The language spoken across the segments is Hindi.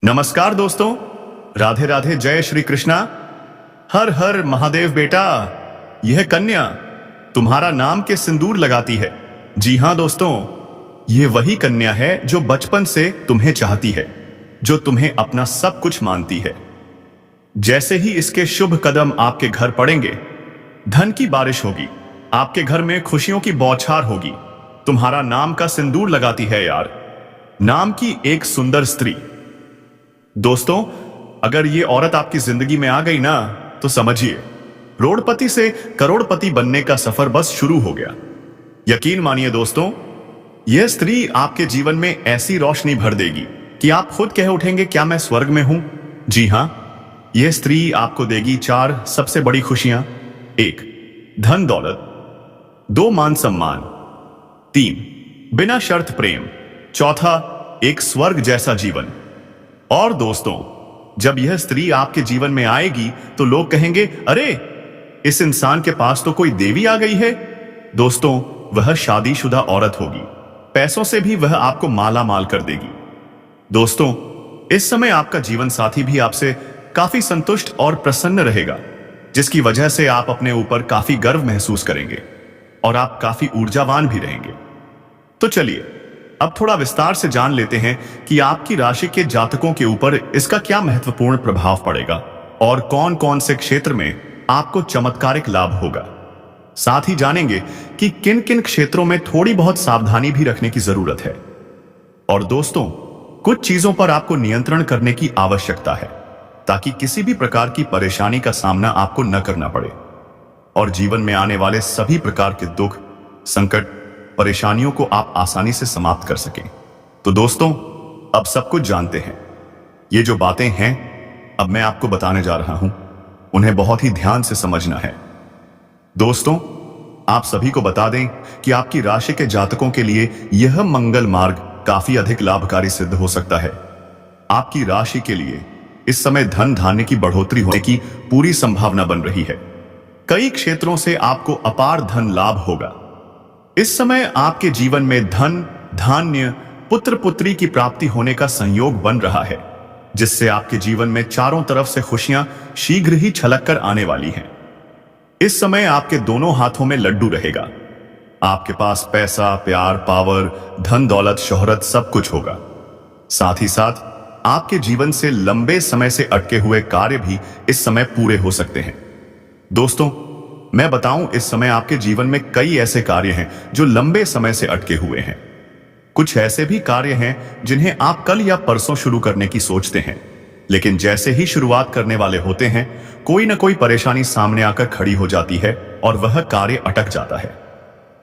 नमस्कार दोस्तों, राधे राधे, जय श्री कृष्णा। हर हर महादेव। बेटा, यह कन्या तुम्हारा नाम के सिंदूर लगाती है। जी हां दोस्तों, यह वही कन्या है जो बचपन से तुम्हें चाहती है, जो तुम्हें अपना सब कुछ मानती है। जैसे ही इसके शुभ कदम आपके घर पड़ेंगे, धन की बारिश होगी, आपके घर में खुशियों की बौछार होगी। तुम्हारा नाम का सिंदूर लगाती है यार, नाम की एक सुंदर स्त्री। दोस्तों, अगर ये औरत आपकी जिंदगी में आ गई ना, तो समझिए रोडपति से करोड़पति बनने का सफर बस शुरू हो गया। यकीन मानिए दोस्तों, यह स्त्री आपके जीवन में ऐसी रोशनी भर देगी कि आप खुद कह उठेंगे, क्या मैं स्वर्ग में हूं। जी हां, यह स्त्री आपको देगी 4 सबसे बड़ी खुशियां। 1, धन दौलत। 2, मान सम्मान। 3, बिना शर्त प्रेम। 4, एक स्वर्ग जैसा जीवन। और दोस्तों, जब यह स्त्री आपके जीवन में आएगी तो लोग कहेंगे, अरे इस इंसान के पास तो कोई देवी आ गई है। दोस्तों, वह शादीशुदा औरत होगी, पैसों से भी वह आपको माला माल कर देगी। दोस्तों, इस समय आपका जीवन साथी भी आपसे काफी संतुष्ट और प्रसन्न रहेगा, जिसकी वजह से आप अपने ऊपर काफी गर्व महसूस करेंगे और आप काफी ऊर्जावान भी रहेंगे। तो चलिए अब थोड़ा विस्तार से जान लेते हैं कि आपकी राशि के जातकों के ऊपर इसका क्या महत्वपूर्ण प्रभाव पड़ेगा और कौन कौन से क्षेत्र में आपको चमत्कारिक लाभ होगा। साथ ही जानेंगे कि किन किन क्षेत्रों में थोड़ी बहुत सावधानी भी रखने की जरूरत है। और दोस्तों, कुछ चीजों पर आपको नियंत्रण करने की आवश्यकता है, ताकि किसी भी प्रकार की परेशानी का सामना आपको न करना पड़े और जीवन में आने वाले सभी प्रकार के दुख, संकट, परेशानियों को आप आसानी से समाप्त कर सकें। तो दोस्तों, अब सब कुछ जानते हैं। ये जो बातें हैं अब मैं आपको बताने जा रहा हूं, उन्हें बहुत ही ध्यान से समझना है। दोस्तों, आप सभी को बता दें कि आपकी राशि के जातकों के लिए यह मंगल मार्ग काफी अधिक लाभकारी सिद्ध हो सकता है। आपकी राशि के लिए इस समय धन धान्य की बढ़ोतरी होने की पूरी संभावना बन रही है। कई क्षेत्रों से आपको अपार धन लाभ होगा। इस समय आपके जीवन में धन, धान्य, पुत्र पुत्री की प्राप्ति होने का संयोग बन रहा है, जिससे आपके जीवन में चारों तरफ से खुशियां शीघ्र ही छलक कर आने वाली हैं। इस समय आपके दोनों हाथों में लड्डू रहेगा। आपके पास पैसा, प्यार, पावर, धन दौलत, शोहरत सब कुछ होगा। साथ ही साथ आपके जीवन से लंबे समय से अटके हुए कार्य भी इस समय पूरे हो सकते हैं। दोस्तों, मैं बताऊं, इस समय आपके जीवन में कई ऐसे कार्य हैं जो लंबे समय से अटके हुए हैं। कुछ ऐसे भी कार्य हैं जिन्हें आप कल या परसों शुरू करने की सोचते हैं, लेकिन जैसे ही शुरुआत करने वाले होते हैं, कोई ना कोई परेशानी सामने आकर खड़ी हो जाती है और वह कार्य अटक जाता है।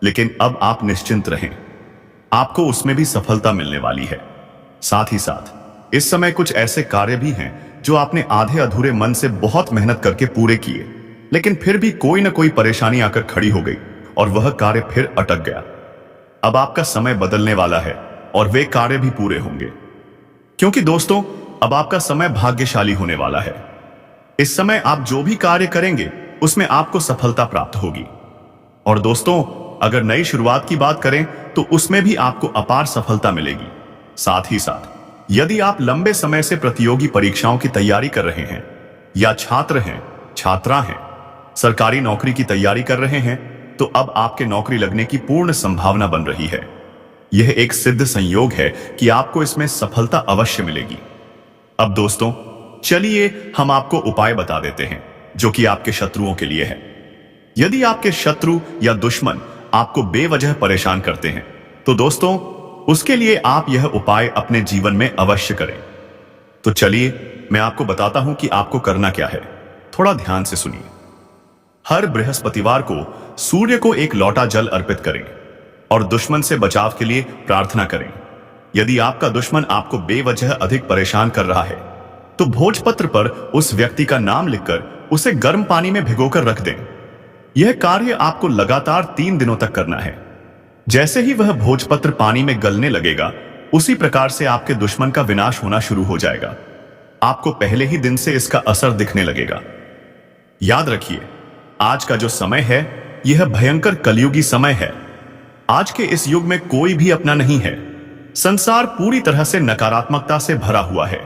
लेकिन अब आप निश्चिंत रहें, आपको उसमें भी सफलता मिलने वाली है। साथ ही साथ इस समय कुछ ऐसे कार्य भी हैं जो आपने आधे अधूरे मन से बहुत मेहनत करके पूरे किए, लेकिन फिर भी कोई ना कोई परेशानी आकर खड़ी हो गई और वह कार्य फिर अटक गया। अब आपका समय बदलने वाला है और वे कार्य भी पूरे होंगे, क्योंकि दोस्तों, अब आपका समय भाग्यशाली होने वाला है। इस समय आप जो भी कार्य करेंगे उसमें आपको सफलता प्राप्त होगी। और दोस्तों, अगर नई शुरुआत की बात करें तो उसमें भी आपको अपार सफलता मिलेगी। साथ ही साथ यदि आप लंबे समय से प्रतियोगी परीक्षाओं की तैयारी कर रहे हैं या छात्र हैं, छात्रा हैं, सरकारी नौकरी की तैयारी कर रहे हैं, तो अब आपके नौकरी लगने की पूर्ण संभावना बन रही है। यह एक सिद्ध संयोग है कि आपको इसमें सफलता अवश्य मिलेगी। अब दोस्तों, चलिए हम आपको उपाय बता देते हैं जो कि आपके शत्रुओं के लिए है। यदि आपके शत्रु या दुश्मन आपको बेवजह परेशान करते हैं, तो दोस्तों, उसके लिए आप यह उपाय अपने जीवन में अवश्य करें। तो चलिए मैं आपको बताता हूं कि आपको करना क्या है। थोड़ा ध्यान से सुनिए। हर बृहस्पतिवार को सूर्य को एक लोटा जल अर्पित करें और दुश्मन से बचाव के लिए प्रार्थना करें। यदि आपका दुश्मन आपको बेवजह अधिक परेशान कर रहा है, तो भोजपत्र पर उस व्यक्ति का नाम लिखकर उसे गर्म पानी में भिगोकर रख दें। यह कार्य आपको लगातार 3 दिनों तक करना है। जैसे ही वह भोजपत्र पानी में गलने लगेगा, उसी प्रकार से आपके दुश्मन का विनाश होना शुरू हो जाएगा। आपको पहले ही दिन से इसका असर दिखने लगेगा। याद रखिए, आज का जो समय है यह भयंकर कलयुगी समय है। आज के इस युग में कोई भी अपना नहीं है। संसार पूरी तरह से नकारात्मकता से भरा हुआ है।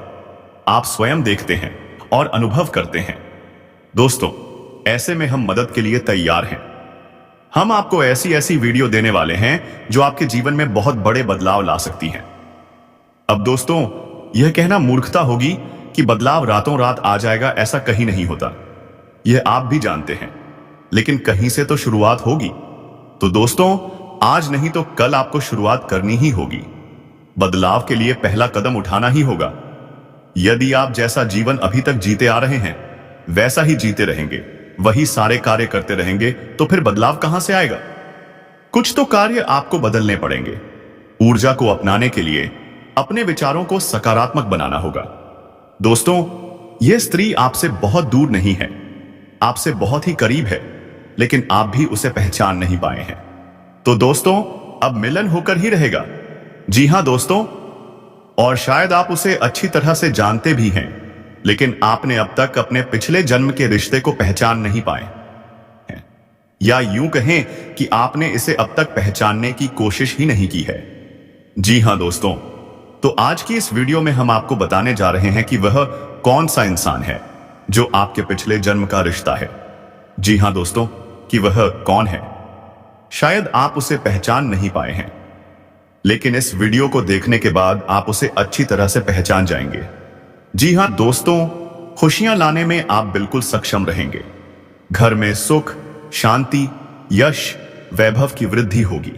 आप स्वयं देखते हैं और अनुभव करते हैं। दोस्तों, ऐसे में हम मदद के लिए तैयार हैं। हम आपको ऐसी ऐसी वीडियो देने वाले हैं जो आपके जीवन में बहुत बड़े बदलाव ला सकती हैं। अब दोस्तों, यह कहना मूर्खता होगी कि बदलाव रातों रात आ जाएगा, ऐसा कहीं नहीं होता। यह आप भी जानते हैं, लेकिन कहीं से तो शुरुआत होगी। तो दोस्तों, आज नहीं तो कल आपको शुरुआत करनी ही होगी। बदलाव के लिए पहला कदम उठाना ही होगा। यदि आप जैसा जीवन अभी तक जीते आ रहे हैं वैसा ही जीते रहेंगे, वही सारे कार्य करते रहेंगे, तो फिर बदलाव कहां से आएगा? कुछ तो कार्य आपको बदलने पड़ेंगे। ऊर्जा को अपनाने के लिए अपने विचारों को सकारात्मक बनाना होगा। दोस्तों, यह स्त्री आपसे बहुत दूर नहीं है, आपसे बहुत ही करीब है, लेकिन आप भी उसे पहचान नहीं पाए हैं। तो दोस्तों, अब मिलन होकर ही रहेगा। जी हां दोस्तों, और शायद आप उसे अच्छी तरह से जानते भी हैं, लेकिन आपने अब तक अपने पिछले जन्म के रिश्ते को पहचान नहीं पाए हैं, या यूं कहें कि आपने इसे अब तक पहचानने की कोशिश ही नहीं की है। जी हां दोस्तों, तो आज की इस वीडियो में हम आपको बताने जा रहे हैं कि वह कौन सा इंसान है जो आपके पिछले जन्म का रिश्ता है। जी हां दोस्तों, कि वह कौन है। शायद आप उसे पहचान नहीं पाए हैं, लेकिन इस वीडियो को देखने के बाद आप उसे अच्छी तरह से पहचान जाएंगे। जी हां दोस्तों, खुशियां लाने में आप बिल्कुल सक्षम रहेंगे। घर में सुख, शांति, यश, वैभव की वृद्धि होगी।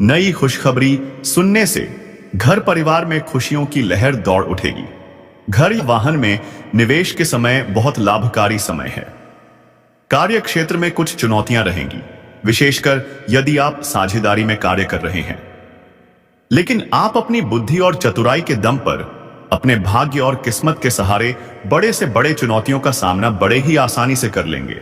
नई खुशखबरी सुनने से घर परिवार में खुशियों की लहर दौड़ उठेगी। घर या वाहन में निवेश के समय बहुत लाभकारी समय है। कार्य क्षेत्र में कुछ चुनौतियां रहेंगी, विशेषकर यदि आप साझेदारी में कार्य कर रहे हैं, लेकिन आप अपनी बुद्धि और चतुराई के दम पर अपने भाग्य और किस्मत के सहारे बड़े से बड़े चुनौतियों का सामना बड़े ही आसानी से कर लेंगे।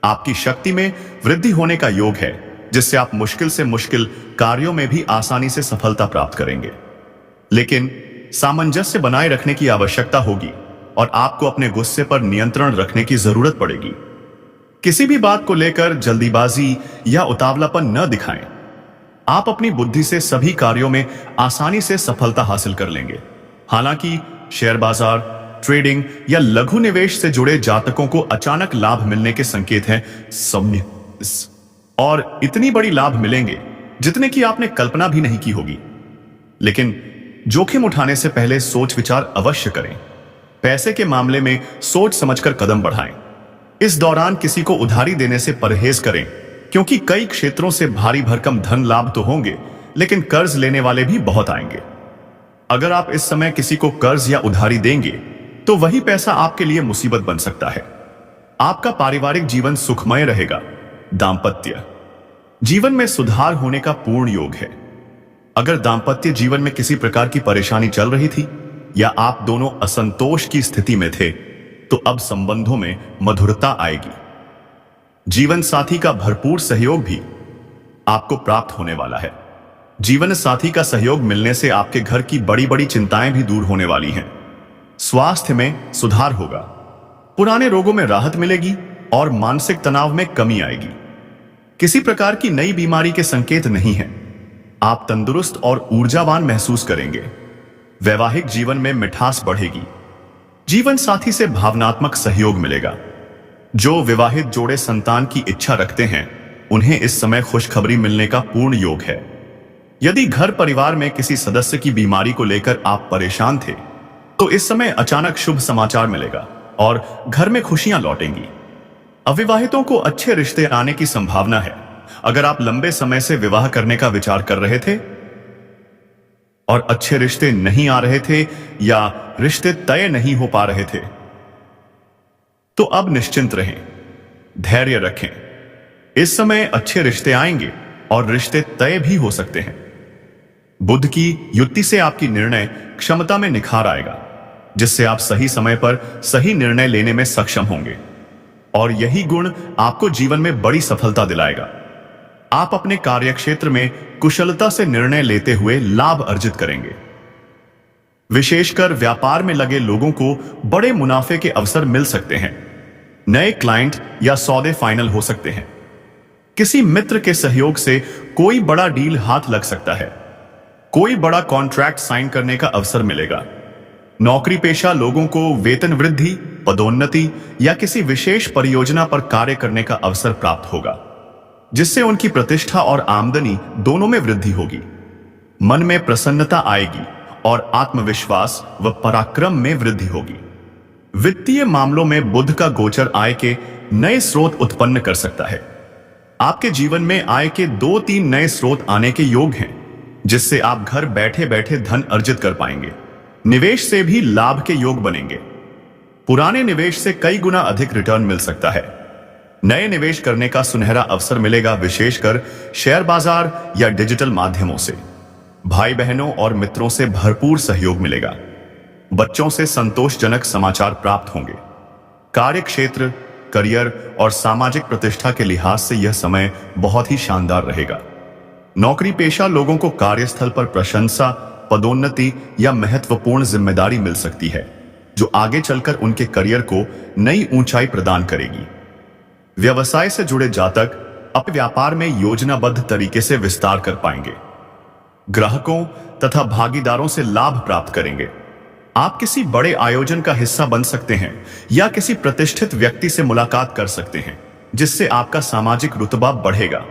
आपकी शक्ति में वृद्धि होने का योग है, जिससे आप मुश्किल से मुश्किल कार्यों में भी आसानी से सफलता प्राप्त करेंगे। लेकिन सामंजस्य बनाए रखने की आवश्यकता होगी और आपको अपने गुस्से पर नियंत्रण रखने की जरूरत पड़ेगी। किसी भी बात को लेकर जल्दीबाजी या उतावलापन न दिखाएं। आप अपनी बुद्धि से सभी कार्यों में आसानी से सफलता हासिल कर लेंगे। हालांकि शेयर बाजार, ट्रेडिंग या लघु निवेश से जुड़े जातकों को अचानक लाभ मिलने के संकेत हैं, और इतनी बड़ी लाभ मिलेंगे जितने की आपने कल्पना भी नहीं की होगी। लेकिन जोखिम उठाने से पहले सोच विचार अवश्य करें। पैसे के मामले में सोच समझकर कदम बढ़ाएं। इस दौरान किसी को उधारी देने से परहेज करें, क्योंकि कई क्षेत्रों से भारी भरकम धन लाभ तो होंगे, लेकिन कर्ज लेने वाले भी बहुत आएंगे। अगर आप इस समय किसी को कर्ज या उधारी देंगे तो वही पैसा आपके लिए मुसीबत बन सकता है। आपका पारिवारिक जीवन सुखमय रहेगा। दांपत्य जीवन में सुधार होने का पूर्ण योग है। अगर दांपत्य जीवन में किसी प्रकार की परेशानी चल रही थी या आप दोनों असंतोष की स्थिति में थे, तो अब संबंधों में मधुरता आएगी। जीवन साथी का भरपूर सहयोग भी आपको प्राप्त होने वाला है। जीवन साथी का सहयोग मिलने से आपके घर की बड़ी बड़ी चिंताएं भी दूर होने वाली हैं। स्वास्थ्य में सुधार होगा। पुराने रोगों में राहत मिलेगी और मानसिक तनाव में कमी आएगी। किसी प्रकार की नई बीमारी के संकेत नहीं है। आप तंदुरुस्त और ऊर्जावान महसूस करेंगे। वैवाहिक जीवन में मिठास बढ़ेगी। जीवन साथी से भावनात्मक सहयोग मिलेगा। जो विवाहित जोड़े संतान की इच्छा रखते हैं, उन्हें इस समय खुशखबरी मिलने का पूर्ण योग है। यदि घर परिवार में किसी सदस्य की बीमारी को लेकर आप परेशान थे, तो इस समय अचानक शुभ समाचार मिलेगा और घर में खुशियां लौटेंगी। अविवाहितों को अच्छे रिश्ते आने की संभावना है। अगर आप लंबे समय से विवाह करने का विचार कर रहे थे और अच्छे रिश्ते नहीं आ रहे थे या रिश्ते तय नहीं हो पा रहे थे, तो अब निश्चिंत रहें, धैर्य रखें। इस समय अच्छे रिश्ते आएंगे और रिश्ते तय भी हो सकते हैं। बुद्ध की युक्ति से आपकी निर्णय क्षमता में निखार आएगा, जिससे आप सही समय पर सही निर्णय लेने में सक्षम होंगे, और यही गुण आपको जीवन में बड़ी सफलता दिलाएगा। आप अपने कार्यक्षेत्र में कुशलता से निर्णय लेते हुए लाभ अर्जित करेंगे। विशेषकर व्यापार में लगे लोगों को बड़े मुनाफे के अवसर मिल सकते हैं। नए क्लाइंट या सौदे फाइनल हो सकते हैं। किसी मित्र के सहयोग से कोई बड़ा डील हाथ लग सकता है। कोई बड़ा कॉन्ट्रैक्ट साइन करने का अवसर मिलेगा। नौकरी पेशा लोगों को वेतन वृद्धि, पदोन्नति या किसी विशेष परियोजना पर कार्य करने का अवसर प्राप्त होगा, जिससे उनकी प्रतिष्ठा और आमदनी दोनों में वृद्धि होगी। मन में प्रसन्नता आएगी और आत्मविश्वास व पराक्रम में वृद्धि होगी। वित्तीय मामलों में बुध का गोचर आय के नए स्रोत उत्पन्न कर सकता है। आपके जीवन में आय के 2-3 नए स्रोत आने के योग हैं, जिससे आप घर बैठे बैठे धन अर्जित कर पाएंगे। निवेश से भी लाभ के योग बनेंगे। पुराने निवेश से कई गुना अधिक रिटर्न मिल सकता है। नए निवेश करने का सुनहरा अवसर मिलेगा, विशेषकर शेयर बाजार या डिजिटल माध्यमों से। भाई बहनों और मित्रों से भरपूर सहयोग मिलेगा। बच्चों से संतोषजनक समाचार प्राप्त होंगे। कार्य क्षेत्र, करियर और सामाजिक प्रतिष्ठा के लिहाज से यह समय बहुत ही शानदार रहेगा। नौकरी पेशा लोगों को कार्यस्थल पर प्रशंसा, पदोन्नति या महत्वपूर्ण जिम्मेदारी मिल सकती है, जो आगे चलकर उनके करियर को नई ऊंचाई प्रदान करेगी। व्यवसाय से जुड़े जातक अपने व्यापार में योजनाबद्ध तरीके से विस्तार कर पाएंगे। ग्राहकों तथा भागीदारों से लाभ प्राप्त करेंगे। आप किसी बड़े आयोजन का हिस्सा बन सकते हैं या किसी प्रतिष्ठित व्यक्ति से मुलाकात कर सकते हैं, जिससे आपका सामाजिक रुतबा बढ़ेगा।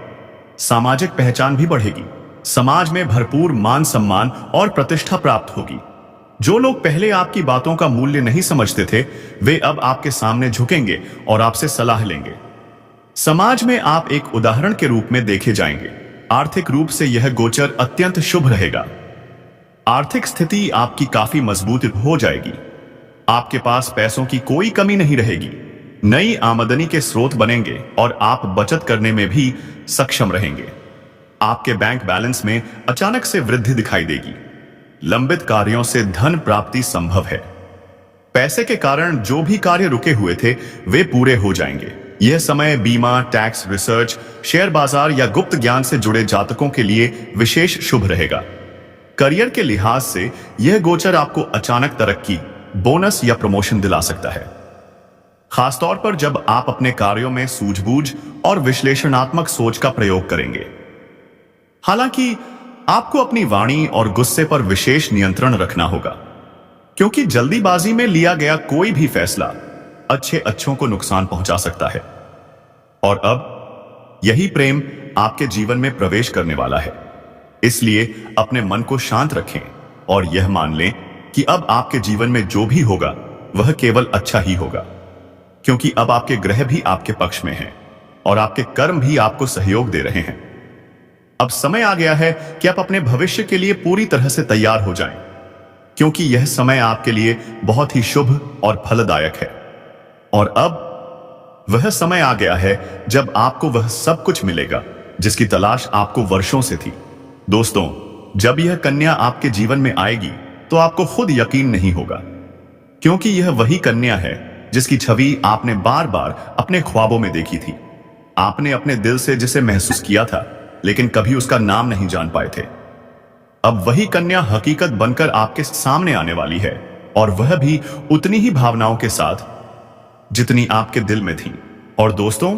सामाजिक पहचान भी बढ़ेगी। समाज में भरपूर मान सम्मान और प्रतिष्ठा प्राप्त होगी। जो लोग पहले आपकी बातों का मूल्य नहीं समझते थे, वे अब आपके सामने झुकेंगे और आपसे सलाह लेंगे। समाज में आप एक उदाहरण के रूप में देखे जाएंगे। आर्थिक रूप से यह गोचर अत्यंत शुभ रहेगा। आर्थिक स्थिति आपकी काफी मजबूत हो जाएगी। आपके पास पैसों की कोई कमी नहीं रहेगी। नई आमदनी के स्रोत बनेंगे और आप बचत करने में भी सक्षम रहेंगे। आपके बैंक बैलेंस में अचानक से वृद्धि दिखाई देगी। लंबित कार्यों से धन प्राप्ति संभव है। पैसे के कारण जो भी कार्य रुके हुए थे, वे पूरे हो जाएंगे। यह समय बीमा, टैक्स, रिसर्च, शेयर बाजार या गुप्त ज्ञान से जुड़े जातकों के लिए विशेष शुभ रहेगा। करियर के लिहाज से यह गोचर आपको अचानक तरक्की, बोनस या प्रमोशन दिला सकता है, खासतौर पर जब आप अपने कार्यों में सूझबूझ और विश्लेषणात्मक सोच का प्रयोग करेंगे। हालांकि आपको अपनी वाणी और गुस्से पर विशेष नियंत्रण रखना होगा, क्योंकि जल्दीबाजी में लिया गया कोई भी फैसला अच्छों को नुकसान पहुंचा सकता है। और अब यही प्रेम आपके जीवन में प्रवेश करने वाला है, इसलिए अपने मन को शांत रखें और यह मान लें कि अब आपके जीवन में जो भी होगा वह केवल अच्छा ही होगा, क्योंकि अब आपके ग्रह भी आपके पक्ष में हैं और आपके कर्म भी आपको सहयोग दे रहे हैं। अब समय आ गया है कि आप अपने भविष्य के लिए पूरी तरह से तैयार हो जाएं, क्योंकि यह समय आपके लिए बहुत ही शुभ और फलदायक है। और अब वह समय आ गया है जब आपको वह सब कुछ मिलेगा जिसकी तलाश आपको वर्षों से थी। दोस्तों, जब यह कन्या आपके जीवन में आएगी तो आपको खुद यकीन नहीं होगा, क्योंकि यह वही कन्या है जिसकी छवि आपने बार बार अपने ख्वाबों में देखी थी। आपने अपने दिल से जिसे महसूस किया था, लेकिन कभी उसका नाम नहीं जान पाए थे। अब वही कन्या हकीकत बनकर आपके सामने आने वाली है, और वह भी उतनी ही भावनाओं के साथ जितनी आपके दिल में थी। और दोस्तों,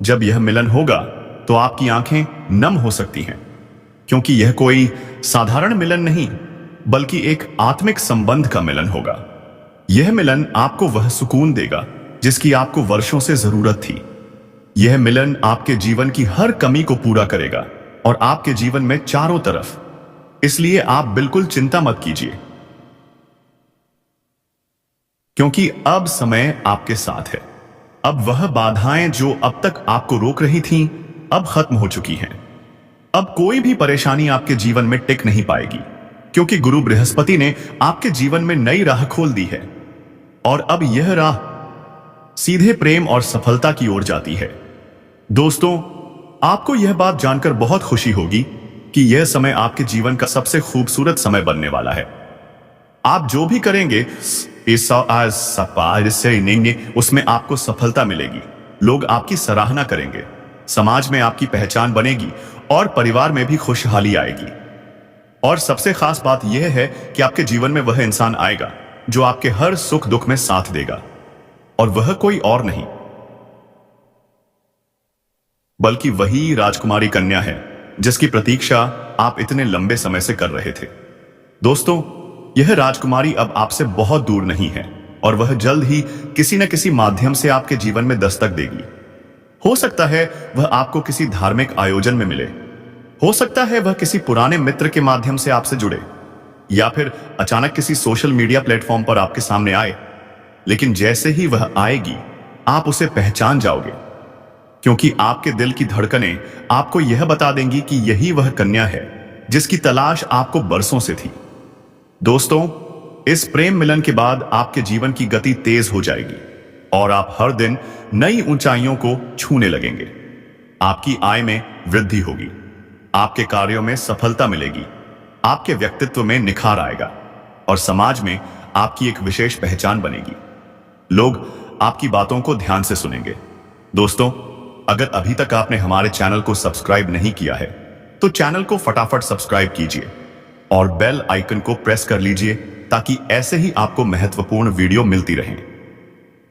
जब यह मिलन होगा तो आपकी आंखें नम हो सकती हैं, क्योंकि यह कोई साधारण मिलन नहीं, बल्कि एक आत्मिक संबंध का मिलन होगा। यह मिलन आपको वह सुकून देगा जिसकी आपको वर्षों से जरूरत थी। यह मिलन आपके जीवन की हर कमी को पूरा करेगा और आपके जीवन में चारों तरफ। इसलिए आप बिल्कुल चिंता मत कीजिए, क्योंकि अब समय आपके साथ है। अब वह बाधाएं जो अब तक आपको रोक रही थीं, अब खत्म हो चुकी हैं। अब कोई भी परेशानी आपके जीवन में टिक नहीं पाएगी, क्योंकि गुरु बृहस्पति ने आपके जीवन में नई राह खोल दी है। और अब यह राह सीधे प्रेम और सफलता की ओर जाती है। दोस्तों, आपको यह बात जानकर बहुत खुशी होगी कि यह समय आपके जीवन का सबसे खूबसूरत समय बनने वाला है। आप जो भी करेंगे उसमें आपको सफलता मिलेगी। लोग आपकी सराहना करेंगे, समाज में आपकी पहचान बनेगी और परिवार में भी खुशहाली आएगी। और सबसे खास बात यह है कि आपके जीवन में वह इंसान आएगा जो आपके हर सुख दुख में साथ देगा, और वह कोई और नहीं बल्कि वही राजकुमारी कन्या है जिसकी प्रतीक्षा आप इतने लंबे समय से कर रहे थे। दोस्तों, यह राजकुमारी अब आपसे बहुत दूर नहीं है और वह जल्द ही किसी न किसी माध्यम से आपके जीवन में दस्तक देगी। हो सकता है वह आपको किसी धार्मिक आयोजन में मिले, हो सकता है वह किसी पुराने मित्र के माध्यम से आपसे जुड़े, या फिर अचानक किसी सोशल मीडिया प्लेटफॉर्म पर आपके सामने आए। लेकिन जैसे ही वह आएगी आप उसे पहचान जाओगे, क्योंकि आपके दिल की धड़कनें आपको यह बता देंगी कि यही वह कन्या है जिसकी तलाश आपको बरसों से थी। दोस्तों, इस प्रेम मिलन के बाद आपके जीवन की गति तेज हो जाएगी और आप हर दिन नई ऊंचाइयों को छूने लगेंगे। आपकी आय में वृद्धि होगी, आपके कार्यों में सफलता मिलेगी, आपके व्यक्तित्व में निखार आएगा और समाज में आपकी एक विशेष पहचान बनेगी। लोग आपकी बातों को ध्यान से सुनेंगे। दोस्तों, अगर अभी तक आपने हमारे चैनल को सब्सक्राइब नहीं किया है तो चैनल को फटाफट सब्सक्राइब कीजिए और बेल आइकन को प्रेस कर लीजिए ताकि ऐसे ही आपको महत्वपूर्ण वीडियो मिलती रहें।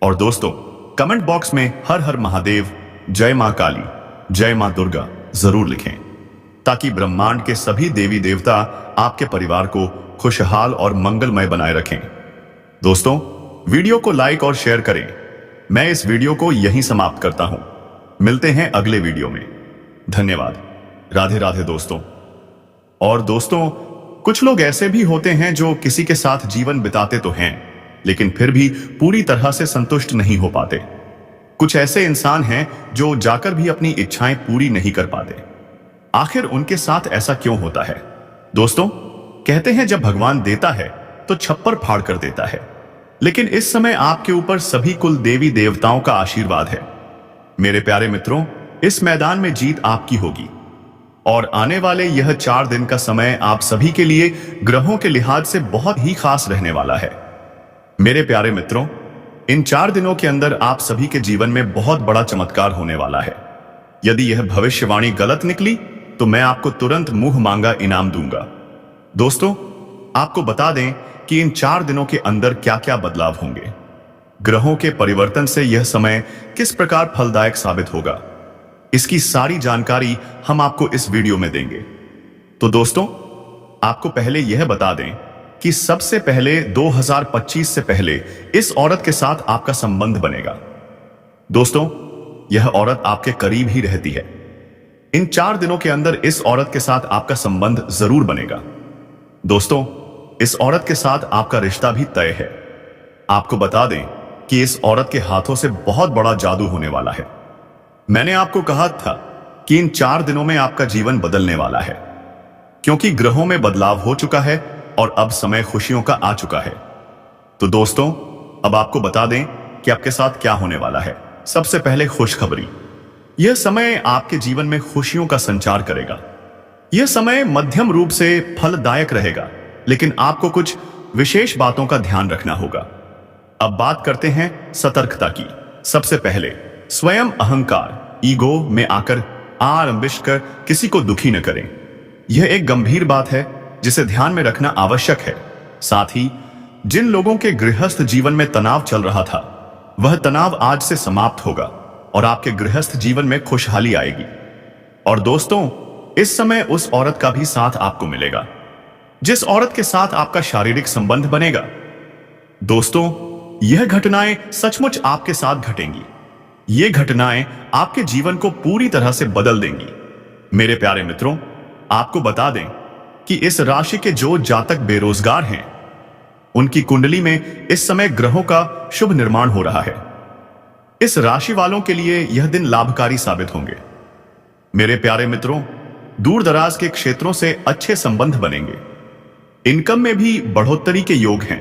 और दोस्तों, कमेंट बॉक्स में हर हर महादेव, जय मां काली, जय मां दुर्गा जरूर लिखें ताकि ब्रह्मांड के सभी देवी देवता आपके परिवार को खुशहाल और मंगलमय बनाए रखें। दोस्तों, वीडियो को लाइक और शेयर करें। मैं इस वीडियो को यहीं समाप्त करता हूं। मिलते हैं अगले वीडियो में। धन्यवाद। राधे राधे दोस्तों। और दोस्तों, कुछ लोग ऐसे भी होते हैं जो किसी के साथ जीवन बिताते तो हैं लेकिन फिर भी पूरी तरह से संतुष्ट नहीं हो पाते। कुछ ऐसे इंसान हैं जो जाकर भी अपनी इच्छाएं पूरी नहीं कर पाते। आखिर उनके साथ ऐसा क्यों होता है? दोस्तों, कहते हैं जब भगवान देता है तो छप्पर फाड़ कर देता है, लेकिन इस समय आपके ऊपर सभी कुल देवी देवताओं का आशीर्वाद है। मेरे प्यारे मित्रों, इस मैदान में जीत आपकी होगी और आने वाले यह 4 दिन का समय आप सभी के लिए ग्रहों के लिहाज से बहुत ही खास रहने वाला है। मेरे प्यारे मित्रों, इन 4 दिनों के अंदर आप सभी के जीवन में बहुत बड़ा चमत्कार होने वाला है। यदि यह भविष्यवाणी गलत निकली तो मैं आपको तुरंत मुंह मांगा इनाम दूंगा। दोस्तों, आपको बता दें कि इन 4 दिनों के अंदर क्या क्या बदलाव होंगे, ग्रहों के परिवर्तन से यह समय किस प्रकार फलदायक साबित होगा, इसकी सारी जानकारी हम आपको इस वीडियो में देंगे। तो दोस्तों, आपको पहले यह बता दें कि सबसे पहले 2025 से पहले इस औरत के साथ आपका संबंध बनेगा। दोस्तों, यह औरत आपके करीब ही रहती है। इन 4 दिनों के अंदर इस औरत के साथ आपका संबंध जरूर बनेगा। दोस्तों, इस औरत के साथ आपका रिश्ता भी तय है। आपको बता दें कि इस औरत के हाथों से बहुत बड़ा जादू होने वाला है। मैंने आपको कहा था कि इन 4 दिनों में आपका जीवन बदलने वाला है, क्योंकि ग्रहों में बदलाव हो चुका है और अब समय खुशियों का आ चुका है। तो दोस्तों, अब आपको बता दें कि आपके साथ क्या होने वाला है। सबसे पहले खुशखबरी, यह समय आपके जीवन में खुशियों का संचार करेगा। यह समय मध्यम रूप से फलदायक रहेगा, लेकिन आपको कुछ विशेष बातों का ध्यान रखना होगा। अब बात करते हैं सतर्कता की। सबसे पहले स्वयं अहंकार, ईगो में आकर आरंभिश कर किसी को दुखी न करें। यह एक गंभीर बात है जिसे ध्यान में रखना आवश्यक है। साथ ही जिन लोगों के गृहस्थ जीवन में तनाव चल रहा था, वह तनाव आज से समाप्त होगा और आपके गृहस्थ जीवन में खुशहाली आएगी। और दोस्तों, इस समय उस औरत का भी साथ आपको मिलेगा जिस औरत के साथ आपका शारीरिक संबंध बनेगा। दोस्तों, यह घटनाएं सचमुच आपके साथ घटेंगी। ये घटनाएं आपके जीवन को पूरी तरह से बदल देंगी। मेरे प्यारे मित्रों, आपको बता दें कि इस राशि के जो जातक बेरोजगार हैं, उनकी कुंडली में इस समय ग्रहों का शुभ निर्माण हो रहा है। इस राशि वालों के लिए यह दिन लाभकारी साबित होंगे। मेरे प्यारे मित्रों, दूर दराज के क्षेत्रों से अच्छे संबंध बनेंगे। इनकम में भी बढ़ोतरी के योग हैं।